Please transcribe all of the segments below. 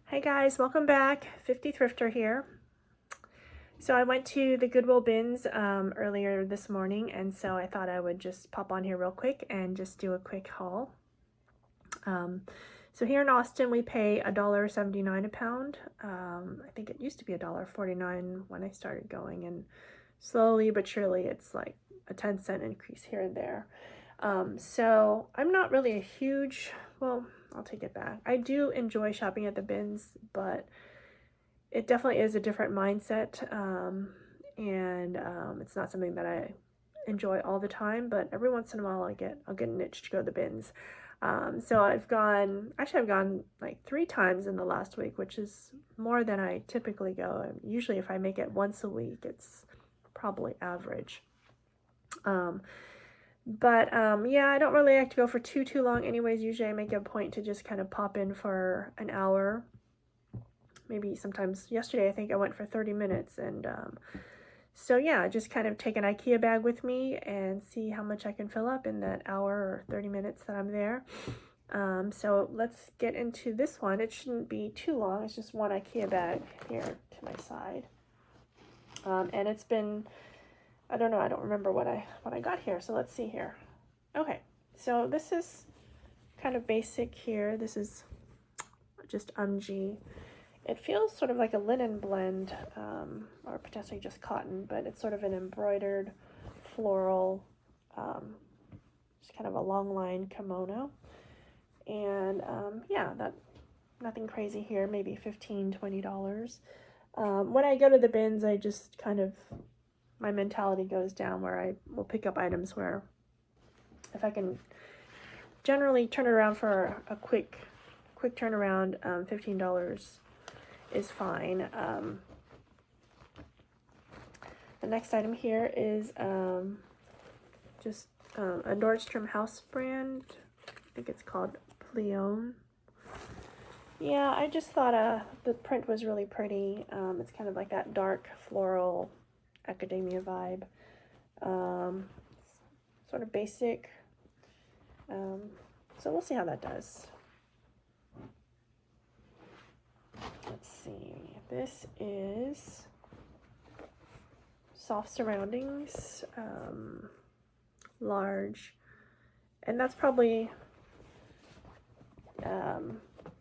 Hey guys, welcome back. 50 Thrifter here. So I went to the Goodwill bins earlier this morning, and so I thought I would just pop on here real quick and just do a quick haul. So here in Austin, we pay $1.79 a pound. I think it used to be $1.49 when I started going, and slowly but surely it's like a 10-cent increase here and there. So I'm not really a huge, well, I'll take it back. I do enjoy shopping at the bins, but it definitely is a different mindset. And it's not something that I enjoy all the time, but every once in a while I'll get an itch to go to the bins. So I've gone like 3 times in the last week, which is more than I typically go. Usually if I make it once a week, it's probably average. Yeah, I don't really like to go for too long anyways. Usually I make a point to just kind of pop in for an hour. Maybe sometimes yesterday I think I went for 30 minutes, and so yeah, just kind of take an IKEA bag with me and see how much I can fill up in that hour or 30 minutes that I'm there. So let's get into this one. It shouldn't be too long. It's just one IKEA bag here to my side. And it's been, I don't know, I don't remember what I got here. So let's see here. Okay, so this is kind of basic here. This is just UMG. It feels sort of like a linen blend, or potentially just cotton, but it's sort of an embroidered floral, just kind of a long line kimono. And yeah, nothing crazy here, maybe $15, $20. When I go to the bins, I just kind of, my mentality goes down where I will pick up items where if I can generally turn it around for a quick turnaround, $15 is fine. The next item here is just a Nordstrom house brand. I think it's called Pleon. Yeah, I just thought the print was really pretty. It's kind of like that dark floral academia vibe. Sort of basic. So we'll see how that does. Let's see. This is Soft Surroundings, large, and that's probably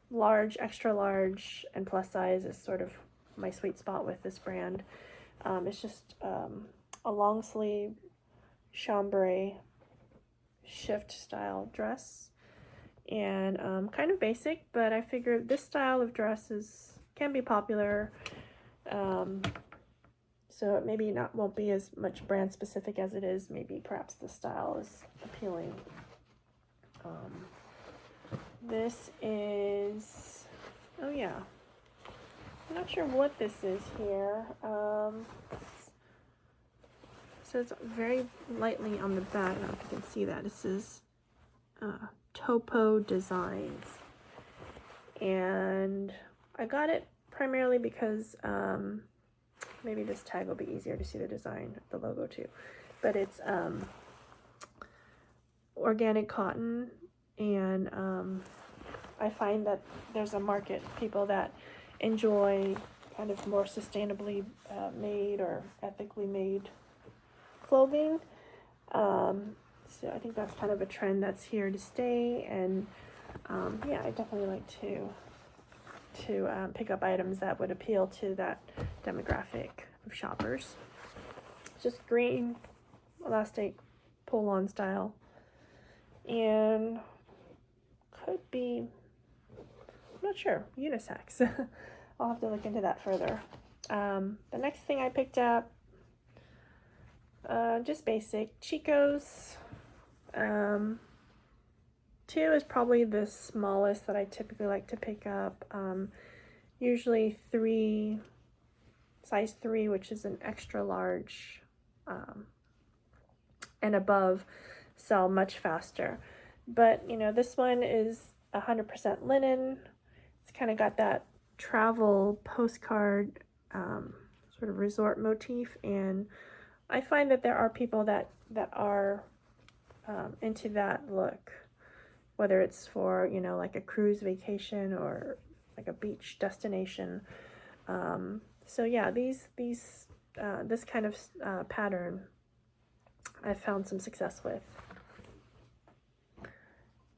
large, extra large, and plus size is sort of my sweet spot with this brand. It's just a long sleeve chambray shift style dress, and kind of basic, but I figured this style of dresses can be popular. So it maybe won't be as much brand specific as it is. Maybe perhaps the style is appealing. This is, oh yeah, I'm not sure what this is here. So it's very lightly on the back. I don't know if you can see that. This is Topo Designs, and I got it primarily because maybe this tag will be easier to see the design, the logo too, but it's organic cotton, and I find that there's a market, people that enjoy kind of more sustainably made or ethically made clothing. So I think that's kind of a trend that's here to stay, and yeah, I definitely like to pick up items that would appeal to that demographic of shoppers. Just green, elastic, pull-on style, and could be, I'm not sure, unisex. I'll have to look into that further. The next thing I picked up, just basic Chico's. 2 is probably the smallest that I typically like to pick up. Usually size 3, which is an extra large, and above, sell much faster. But you know, this one is 100% linen. It's kind of got that travel postcard sort of resort motif, and I find that there are people that are into that look, whether it's for, you know, like a cruise vacation or like a beach destination. So yeah, this kind of pattern I've found some success with.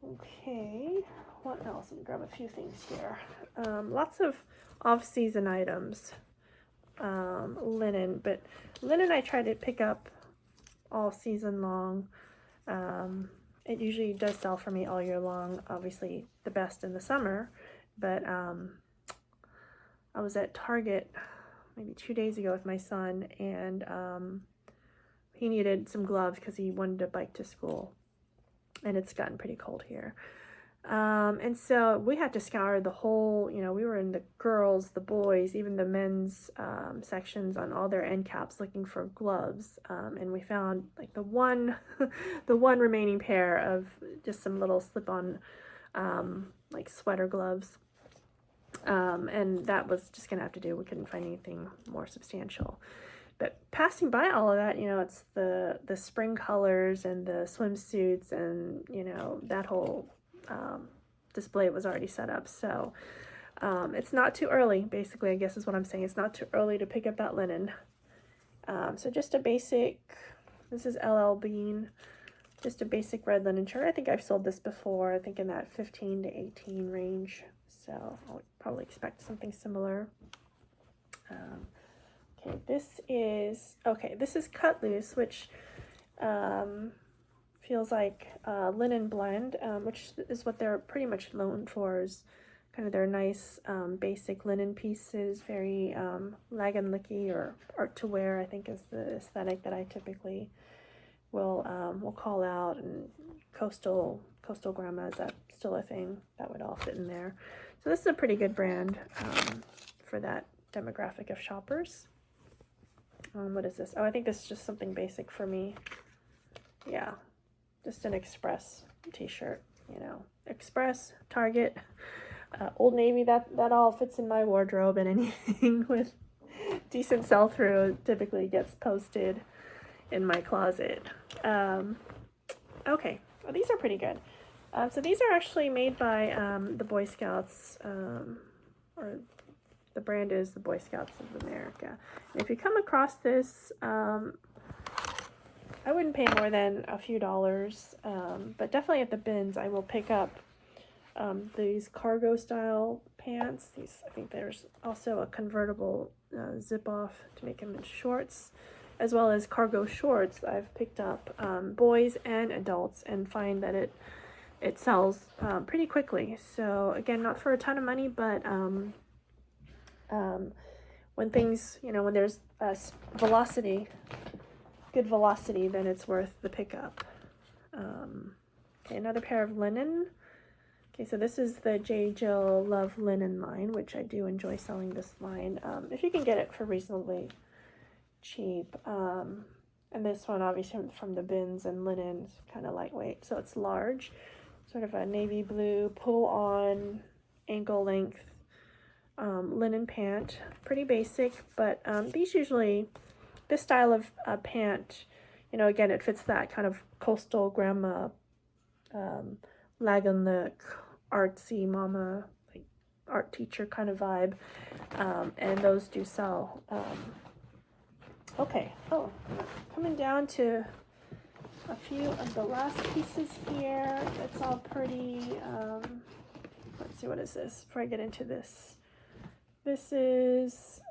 Okay, what else? Let me grab a few things here. Lots of off-season items. Linen, but linen I try to pick up all season long. It usually does sell for me all year long, obviously the best in the summer, but I was at Target maybe 2 days ago with my son, and he needed some gloves because he wanted to bike to school, and it's gotten pretty cold here. And so we had to scour the whole, we were in the girls, the boys, even the men's sections on all their end caps looking for gloves. And we found like the one remaining pair of just some little slip-on like sweater gloves. And that was just gonna have to do. We couldn't find anything more substantial. But passing by all of that, it's the spring colors and the swimsuits, and that whole display was already set up. So it's not too early, basically, I guess is what I'm saying. It's not too early to pick up that linen. So just a basic, this is LL Bean, just a basic red linen shirt. I think I've sold this before, I think in that 15 to 18 range. So I'll probably expect something similar. Okay, this is cut loose, which feels like a linen blend, which is what they're pretty much known for, is kind of their nice basic linen pieces, very lag and licky, or art to wear, I think is the aesthetic that I typically will call out. And coastal grandma, is that still a thing? That would all fit in there. So this is a pretty good brand for that demographic of shoppers. What is this? Oh, I think this is just something basic for me. Yeah, just an Express t-shirt, Express, Target, Old Navy, that all fits in my wardrobe, and anything with decent sell-through typically gets posted in my closet. Okay, well, these are pretty good. So these are actually made by the Boy Scouts, or the brand is the Boy Scouts of America. And if you come across this, I wouldn't pay more than a few dollars, but definitely at the bins I will pick up these cargo style pants. I think there's also a convertible zip off to make them in shorts, as well as cargo shorts. I've picked up boys and adults, and find that it sells pretty quickly. So again, not for a ton of money, but when things, when there's good velocity, then it's worth the pickup. Okay, another pair of linen. Okay, so this is the J. Jill Love Linen line, which I do enjoy selling this line, if you can get it for reasonably cheap. And this one, obviously from the bins, and linen, is kind of lightweight, so it's large, sort of a navy blue pull-on ankle length linen pant. Pretty basic, but this style of pant, again, it fits that kind of coastal grandma, lag and look, artsy mama, like art teacher kind of vibe, and those do sell. Okay, coming down to a few of the last pieces here. It's all pretty, let's see, what is this before I get into this? This is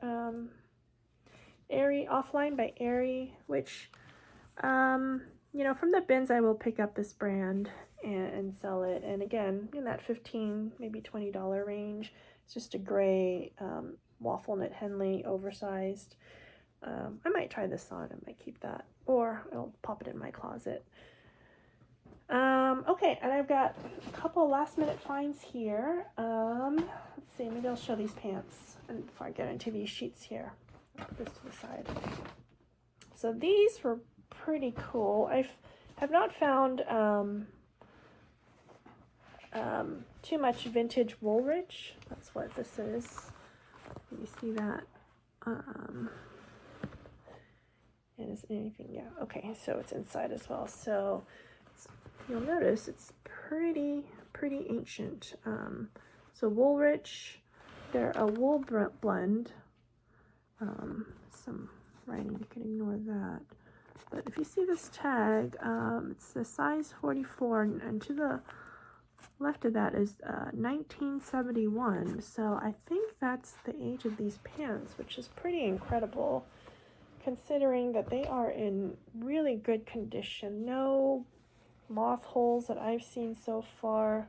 Aerie, Offline by Aerie, which, from the bins I will pick up this brand and sell it. And again, in that $15, maybe $20 range. It's just a gray waffle knit Henley, oversized. I might try this on. I might keep that, or I'll pop it in my closet. Okay, and I've got a couple last minute finds here. Let's see, maybe I'll show these pants and before I get into these sheets here. I'll put this to the side. So these were pretty cool. I have not found too much vintage Woolrich. That's what this is. You see that? And is anything? Yeah. Okay. So it's inside as well. So you'll notice it's pretty ancient. So Woolrich, they're a wool blend. Some writing, you can ignore that. But if you see this tag, it's the size 44, and to the left of that is 1971. So I think that's the age of these pants, which is pretty incredible, considering that they are in really good condition. No moth holes that I've seen so far,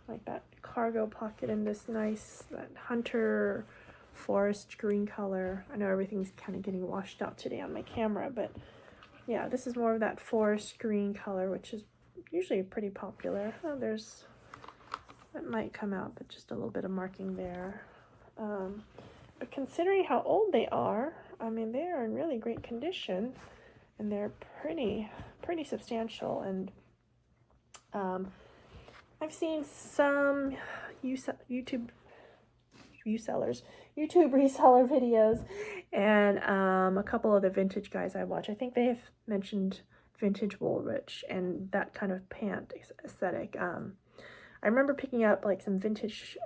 like that cargo pocket in this nice, that hunter forest green color. I know everything's kind of getting washed out today on my camera, but yeah, this is more of that forest green color, which is usually pretty popular. Oh, that might come out, but just a little bit of marking there. But considering how old they are, I mean, they are in really great condition, and they're pretty substantial. And I've seen some YouTube reseller videos, and a couple of the vintage guys I watch. I think they have mentioned vintage Woolrich and that kind of pant aesthetic. I remember picking up like some vintage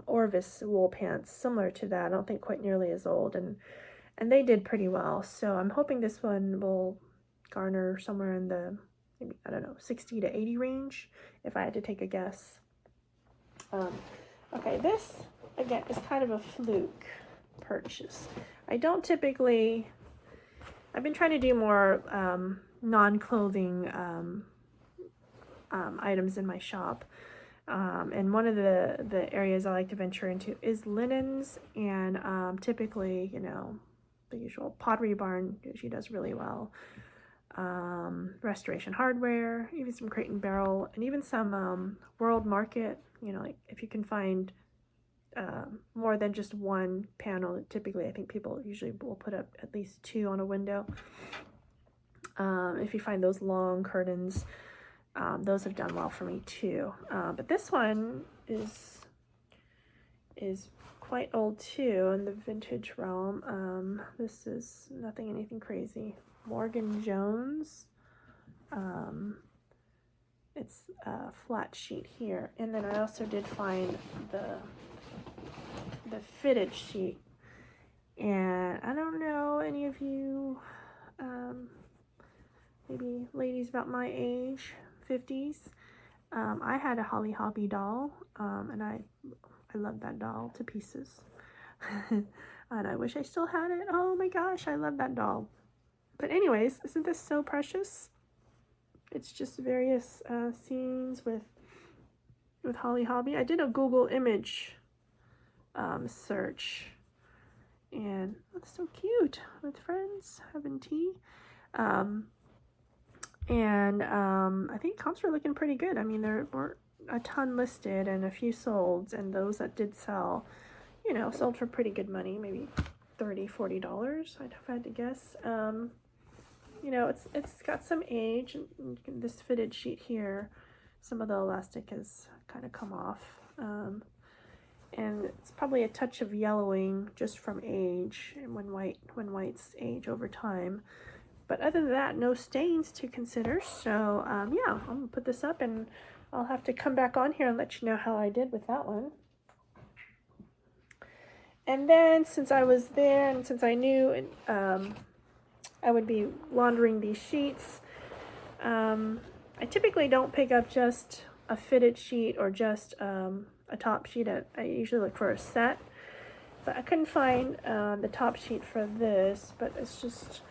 Orvis wool pants similar to that. I don't think quite nearly as old, and they did pretty well. So I'm hoping this one will garner somewhere in the, maybe, I don't know, 60 to 80 range, if I had to take a guess. Okay, this, again, is kind of a fluke purchase. I don't typically, I've been trying to do more non-clothing items in my shop. And one of the areas I like to venture into is linens, and typically, you know, the usual Pottery Barn usually does really well. Restoration Hardware, even some Crate and Barrel, and even some World Market. You know, like if you can find more than just one panel, typically I think people usually will put up at least two on a window. If you find those long curtains, those have done well for me too. But this one is quite old too in the vintage realm. This is anything crazy. Morgan Jones. It's a flat sheet here, and then I also did find the fitted sheet. And I don't know, any of you, maybe ladies about my age, 50s. I had a Holly Hobbie doll, and I love that doll to pieces. And I wish I still had it. Oh my gosh, I love that doll. But anyways, isn't this so precious? It's just various scenes with Holly Hobbie. I did a Google image search, and it's so cute with friends having tea. And I think comps were looking pretty good. I mean, there weren't a ton listed and a few sold, and those that did sell, you know, sold for pretty good money, maybe $30-$40, I'd have had to guess. You know, it's got some age, and this fitted sheet here, some of the elastic has kind of come off, and it's probably a touch of yellowing just from age, and when whites age over time. But other than that, no stains to consider. So yeah, I'm gonna put this up, and I'll have to come back on here and let you know how I did with that one. And then, since I was there, and since I knew I would be laundering these sheets, I typically don't pick up just a fitted sheet or just a top sheet. I usually look for a set, but I couldn't find the top sheet for this, but it's just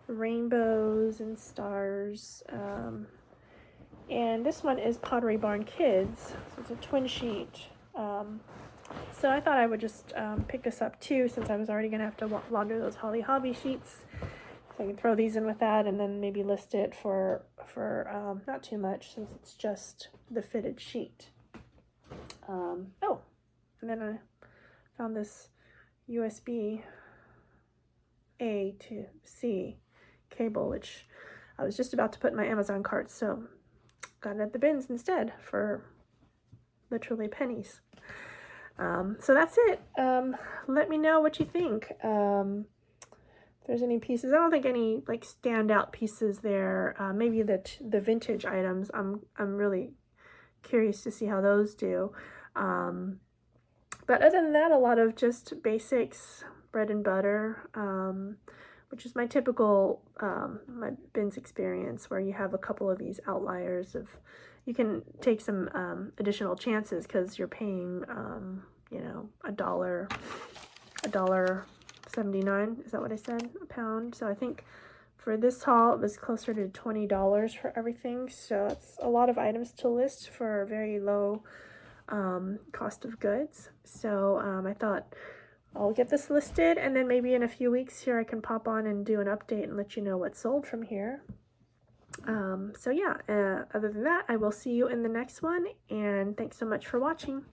rainbows and stars, and this one is Pottery Barn Kids, so it's a twin sheet. So I thought I would just pick this up too, since I was already gonna have to launder those Holly Hobbie sheets. So I can throw these in with that, and then maybe list it for not too much, since it's just the fitted sheet. Oh, and then I found this USB A to C cable, which I was just about to put in my Amazon cart, so got it at the bins instead for literally pennies. So that's it. Let me know what you think. If there's any pieces, I don't think any like standout pieces there. Maybe the vintage items. I'm really curious to see how those do. But But other than that, a lot of just basics, bread and butter, which is my typical my bins experience, where you have a couple of these outliers of, you can take some additional chances because you're paying you know, $1.79, is that what I said, a pound. So I think for this haul it was closer to $20 for everything, so it's a lot of items to list for a very low cost of goods. So I thought I'll get this listed, and then maybe in a few weeks here I can pop on and do an update and let you know what's sold from here. So yeah, other than that, I will see you in the next one, and thanks so much for watching.